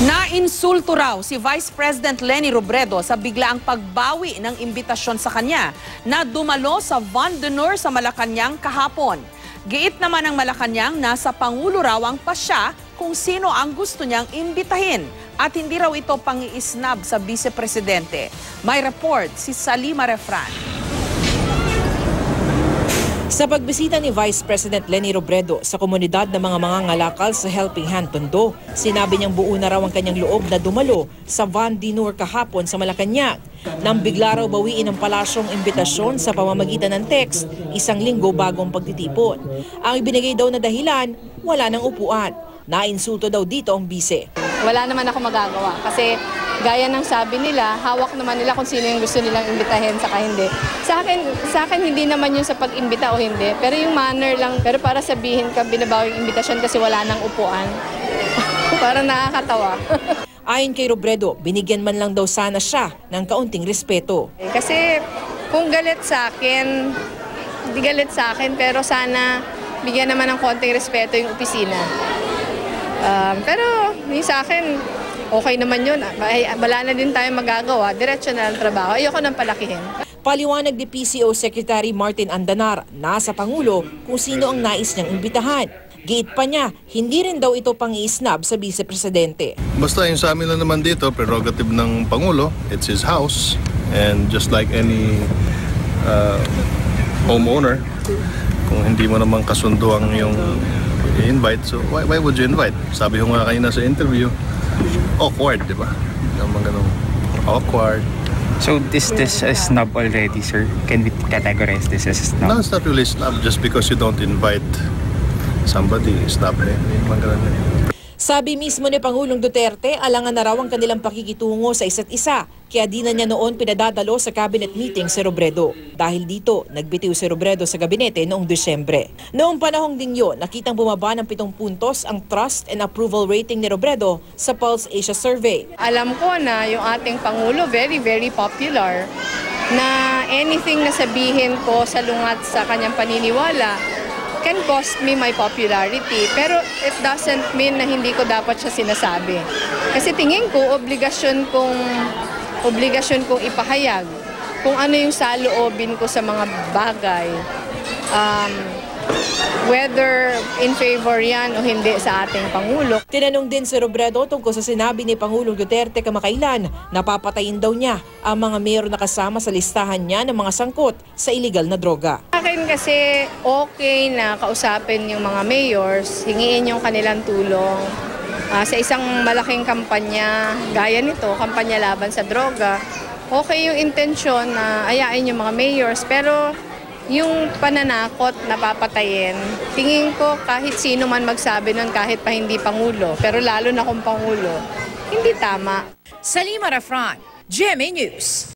Nainsulto raw si Vice President Leni Robredo sa biglaang pagbawi ng imbitasyon sa kanya na dumalo sa Vandenor sa Malacanang kahapon. Giit naman ng Malacanang na sa Pangulo raw ang pasya kung sino ang gusto niyang imbitahin at hindi raw ito pangiisnab sa Vice Presidente. May report si Salima Refran. Sa pagbisita ni Vice President Leni Robredo sa komunidad ng mga mangangalakal sa Helping Hand Tondo, sinabi niyang buo na raw ang kanyang loob na dumalo sa Vandenor kahapon sa Malacanang. Nang bigla raw bawiin ng palasyong imbitasyon sa pamamagitan ng text, 1 linggo bago ang pagtitipon. Ang ibinigay daw na dahilan, wala ng upuan. Nainsulto daw dito ang bise. Wala naman ako magagawa kasi gaya ng sabi nila, hawak naman nila kung sino yung gusto nilang imbitahin saka hindi. Sa akin hindi naman yun sa pag-imbita o hindi, pero yung manner lang. Pero para sabihin ka binabawi yung imbitasyon kasi wala nang upuan, parang nakakatawa. Ayon kay Robredo, binigyan man lang daw sana siya ng kaunting respeto. Kasi kung galit sa akin, hindi galit sa akin, pero sana bigyan naman ng konting respeto yung opisina. Pero sa akin, okay naman yun. Wala na din tayong magagawa. Diretso na ang trabaho. Ayoko nang palakihin. Paliwanag ni PCO Secretary Martin Andanar na sa Pangulo kung sino ang nais niyang imbitahan. Giit pa niya, hindi rin daw ito pang-iisnab sa Vice Presidente. Basta yung sa amin lang naman dito, prerogative ng Pangulo, it's his house. And just like any homeowner, kung hindi mo naman kasundo ang yung invite, so why would you invite? Sabi ko nga kanina sa interview, awkward, di ba? Naman ganun, awkward. So this a snub already, sir? Can we categorize this as a snub? No, it's not really snub just because you don't invite somebody, snub eh. Naman ganun. Sabi mismo ni Pangulong Duterte, alangan na raw ang kanilang pakikitungo sa isa't isa. Kaya di na niya noon pinadadalo sa cabinet meeting si Robredo. Dahil dito, nagbitiw si Robredo sa gabinete noong Desyembre. Noong panahong din yun, nakitang bumaba ng 7 puntos ang trust and approval rating ni Robredo sa Pulse Asia Survey. Alam ko na yung ating Pangulo very, very popular, na anything na sabihin ko salungat sa kanyang paniniwala can cost me my popularity. Pero it doesn't mean na hindi ko dapat siya sinasabi. Kasi tingin ko, obligasyon kong ipahayag kung ano yung saloobin ko sa mga bagay. Whether in favor yan o hindi sa ating Pangulo. Tinanong din si Robredo tungkol sa sinabi ni Pangulong Duterte kamakailan na papatayin daw niya ang mga mayor na kasama sa listahan niya ng mga sangkot sa iligal na droga. Sa akin kasi okay na kausapin yung mga mayors, hingiin yung kanilang tulong sa isang malaking kampanya gaya nito, kampanya laban sa droga. Okay yung intensyon na ayain yung mga mayors, pero yung pananakot na papatayin, tingin ko kahit sino man magsabi nun, kahit pa hindi Pangulo, pero lalo na kung Pangulo, hindi tama. Salima Refran, GMA News.